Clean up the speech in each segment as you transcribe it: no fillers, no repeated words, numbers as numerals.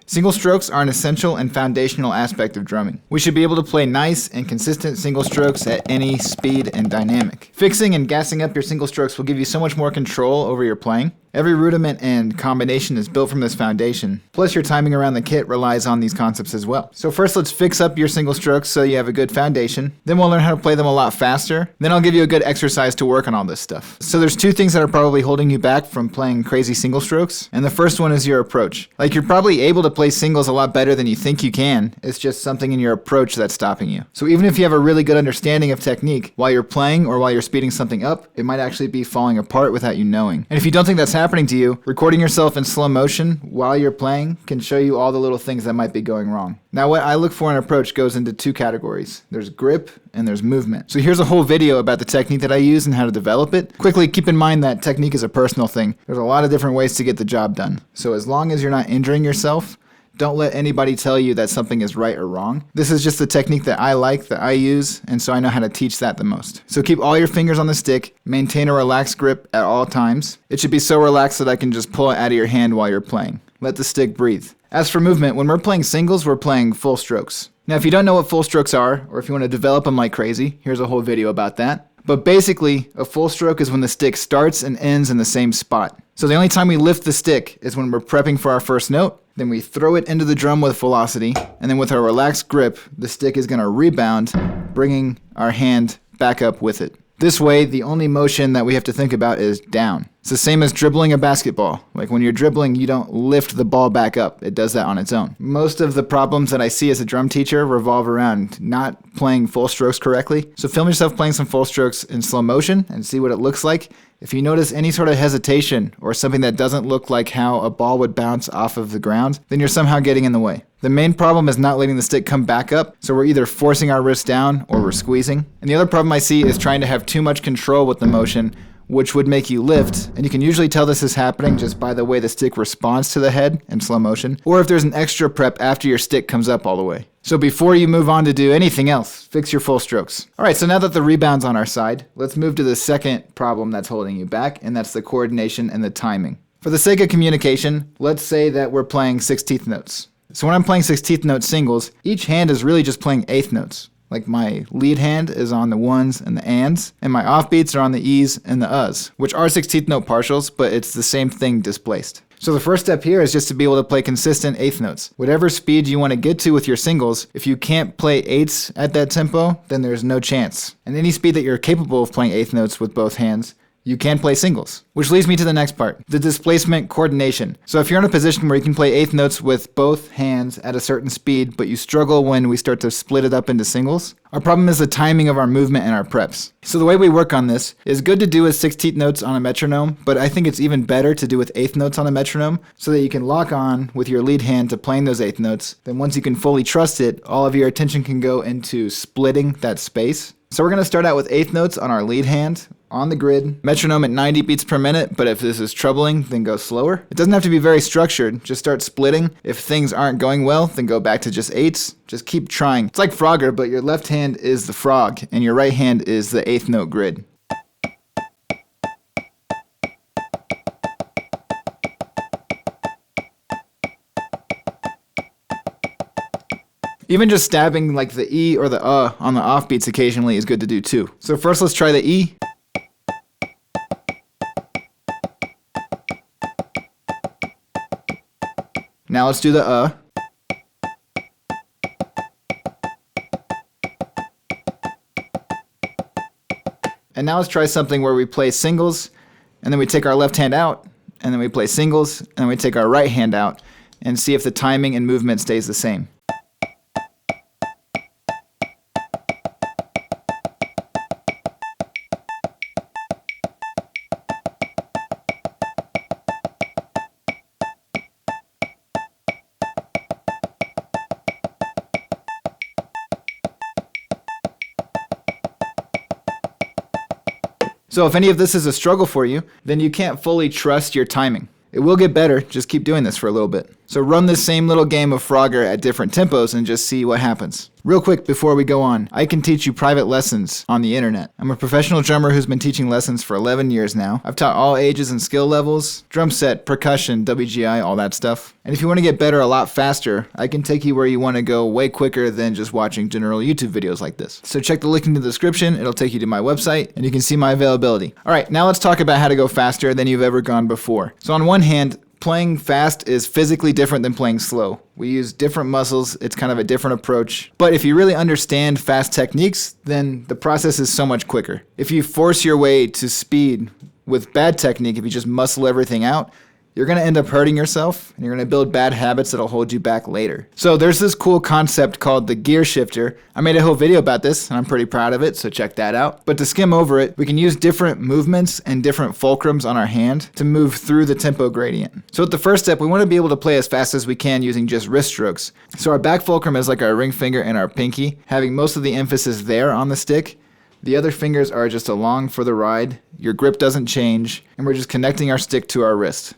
Single strokes are an essential and foundational aspect of drumming. We should be able to play nice and consistent single strokes at any speed and dynamic. Fixing and gassing up your single strokes will give you so much more control over your playing. Every rudiment and combination is built from this foundation. Plus your timing around the kit relies on these concepts as well. So first let's fix up your single strokes so you have a good foundation. Then we'll learn how to play them a lot faster. Then I'll give you a good exercise to work on all this stuff. So there's two things that are probably holding you back from playing crazy single strokes. And the first one is your approach. Like you're probably able to play singles a lot better than you think you can. It's just something in your approach that's stopping you. So even if you have a really good understanding of technique, while you're playing or while you're speeding something up, it might actually be falling apart without you knowing. And if you don't think that's happening to you, recording yourself in slow motion while you're playing can show you all the little things that might be going wrong. Now what I look for in approach goes into two categories. There's grip and there's movement. So here's a whole video about the technique that I use and how to develop it. Quickly keep in mind that technique is a personal thing. There's a lot of different ways to get the job done. So as long as you're not injuring yourself, don't let anybody tell you that something is right or wrong. This is just the technique that I like, that I use, and so I know how to teach that the most. So keep all your fingers on the stick, maintain a relaxed grip at all times. It should be so relaxed that I can just pull it out of your hand while you're playing. Let the stick breathe. As for movement, when we're playing singles, we're playing full strokes. Now if you don't know what full strokes are, or if you want to develop them like crazy, here's a whole video about that. But basically, a full stroke is when the stick starts and ends in the same spot. So the only time we lift the stick is when we're prepping for our first note, then we throw it into the drum with velocity, and then with a relaxed grip, the stick is going to rebound, bringing our hand back up with it. This way, the only motion that we have to think about is down. It's the same as dribbling a basketball. Like when you're dribbling, you don't lift the ball back up. It does that on its own. Most of the problems that I see as a drum teacher revolve around not playing full strokes correctly. So film yourself playing some full strokes in slow motion and see what it looks like. If you notice any sort of hesitation or something that doesn't look like how a ball would bounce off of the ground, then you're somehow getting in the way. The main problem is not letting the stick come back up, so we're either forcing our wrist down or we're squeezing. And the other problem I see is trying to have too much control with the motion, which would make you lift, and you can usually tell this is happening just by the way the stick responds to the head in slow motion, or if there's an extra prep after your stick comes up all the way. So before you move on to do anything else, fix your full strokes. Alright, so now that the rebound's on our side, let's move to the second problem that's holding you back, and that's the coordination and the timing. For the sake of communication, let's say that we're playing 16th notes. So when I'm playing 16th note singles, each hand is really just playing 8th notes. Like my lead hand is on the ones and the ands, and my offbeats are on the e's and the uhs, which are 16th note partials, but it's the same thing displaced. So the first step here is just to be able to play consistent 8th notes. Whatever speed you want to get to with your singles, if you can't play 8ths at that tempo, then there's no chance. And any speed that you're capable of playing 8th notes with both hands, you can play singles. Which leads me to the next part, the displacement coordination. So if you're in a position where you can play 8th notes with both hands at a certain speed, but you struggle when we start to split it up into singles, our problem is the timing of our movement and our preps. So the way we work on this is good to do with 16th notes on a metronome, but I think it's even better to do with 8th notes on a metronome so that you can lock on with your lead hand to playing those 8th notes. Then once you can fully trust it, all of your attention can go into splitting that space. So we're going to start out with 8th notes on our lead hand, on the grid, metronome at 90 beats per minute, but if this is troubling, then go slower. It doesn't have to be very structured, just start splitting. If things aren't going well, then go back to just 8ths. Just keep trying. It's like Frogger, but your left hand is the frog, and your right hand is the 8th note grid. Even just stabbing like the E or the on the offbeats occasionally is good to do too. So first let's try the E. Now let's do the And now let's try something where we play singles, and then we take our left hand out, and then we play singles, and then we take our right hand out, and see if the timing and movement stays the same. So if any of this is a struggle for you, then you can't fully trust your timing. It will get better, just keep doing this for a little bit. So run this same little game of Frogger at different tempos and just see what happens. Real quick before we go on, I can teach you private lessons on the internet. I'm a professional drummer who's been teaching lessons for 11 years now. I've taught all ages and skill levels, drum set, percussion, WGI, all that stuff. And if you want to get better a lot faster, I can take you where you want to go way quicker than just watching general YouTube videos like this. So check the link in the description, it'll take you to my website, and you can see my availability. Alright, now let's talk about how to go faster than you've ever gone before. So on one hand, playing fast is physically different than playing slow. We use different muscles, it's kind of a different approach. But if you really understand fast techniques, then the process is so much quicker. If you force your way to speed with bad technique, if you just muscle everything out, you're going to end up hurting yourself, and you're going to build bad habits that'll hold you back later. So there's this cool concept called the gear shifter. I made a whole video about this, and I'm pretty proud of it, so check that out. But to skim over it, we can use different movements and different fulcrums on our hand to move through the tempo gradient. So at the first step, we want to be able to play as fast as we can using just wrist strokes. So our back fulcrum is like our ring finger and our pinky, having most of the emphasis there on the stick. The other fingers are just along for the ride, your grip doesn't change, and we're just connecting our stick to our wrist.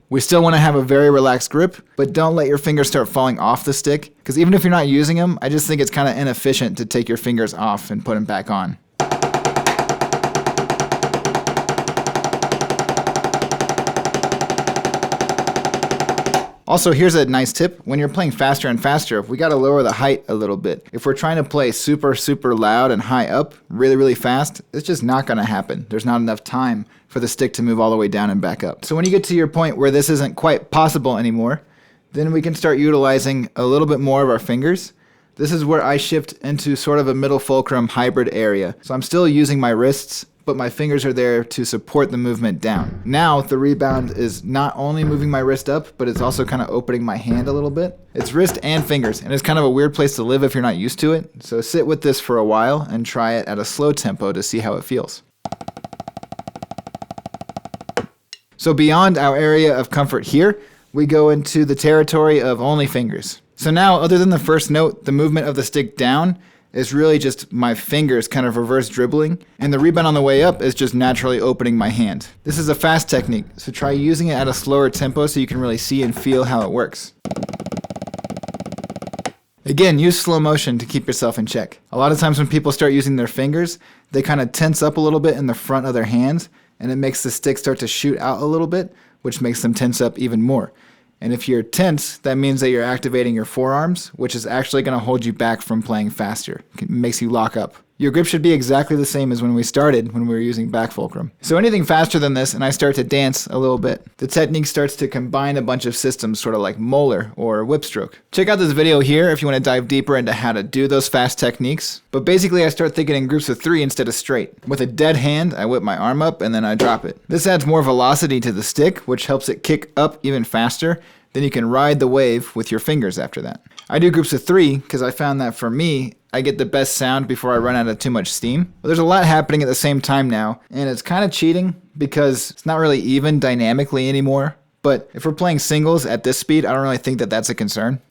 We still want to have a very relaxed grip, but don't let your fingers start falling off the stick, because even if you're not using them, I just think it's kind of inefficient to take your fingers off and put them back on. Also, here's a nice tip. When you're playing faster and faster, we gotta lower the height a little bit. If we're trying to play super, super loud and high up, really, really fast, it's just not gonna happen. There's not enough time for the stick to move all the way down and back up. So when you get to your point where this isn't quite possible anymore, then we can start utilizing a little bit more of our fingers. This is where I shift into sort of a middle fulcrum hybrid area. So I'm still using my wrists, but my fingers are there to support the movement down. Now the rebound is not only moving my wrist up, but it's also kind of opening my hand a little bit. It's wrist and fingers, and it's kind of a weird place to live if you're not used to it. So sit with this for a while and try it at a slow tempo to see how it feels. So beyond our area of comfort here, we go into the territory of only fingers. So now, other than the first note, the movement of the stick down is really just my fingers kind of reverse dribbling, and the rebound on the way up is just naturally opening my hand. This is a fast technique, so try using it at a slower tempo so you can really see and feel how it works. Again, use slow motion to keep yourself in check. A lot of times when people start using their fingers, they kind of tense up a little bit in the front of their hands, and it makes the stick start to shoot out a little bit, which makes them tense up even more. And if you're tense, that means that you're activating your forearms, which is actually going to hold you back from playing faster. It makes you lock up. Your grip should be exactly the same as when we started, when we were using back fulcrum. So anything faster than this, and I start to dance a little bit, the technique starts to combine a bunch of systems, sort of like Moeller or whip stroke. Check out this video here if you want to dive deeper into how to do those fast techniques. But basically I start thinking in groups of 3 instead of straight. With a dead hand, I whip my arm up and then I drop it. This adds more velocity to the stick, which helps it kick up even faster. Then you can ride the wave with your fingers after that. I do groups of 3 because I found that for me, I get the best sound before I run out of too much steam. But there's a lot happening at the same time now, and it's kind of cheating because it's not really even dynamically anymore. But if we're playing singles at this speed, I don't really think that that's a concern.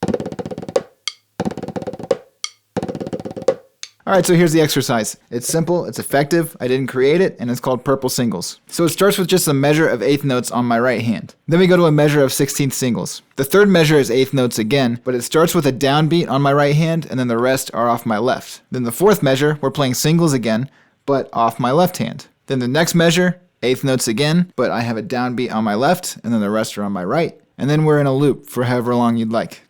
Alright, so here's the exercise. It's simple, it's effective, I didn't create it, and it's called purple singles. So it starts with just a measure of eighth notes on my right hand. Then we go to a measure of 16th singles. The third measure is eighth notes again, but it starts with a downbeat on my right hand, and then the rest are off my left. Then the fourth measure, we're playing singles again, but off my left hand. Then the next measure, eighth notes again, but I have a downbeat on my left, and then the rest are on my right. And then we're in a loop for however long you'd like.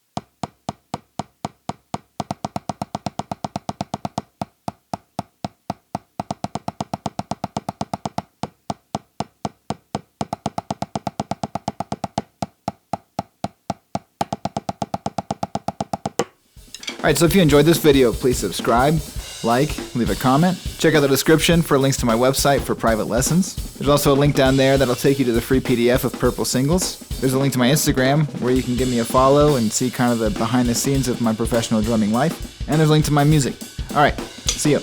Alright, so if you enjoyed this video, please subscribe, like, leave a comment. Check out the description for links to my website for private lessons. There's also a link down there that'll take you to the free PDF of Purple Singles. There's a link to my Instagram where you can give me a follow and see kind of the behind the scenes of my professional drumming life. And there's a link to my music. Alright, see ya.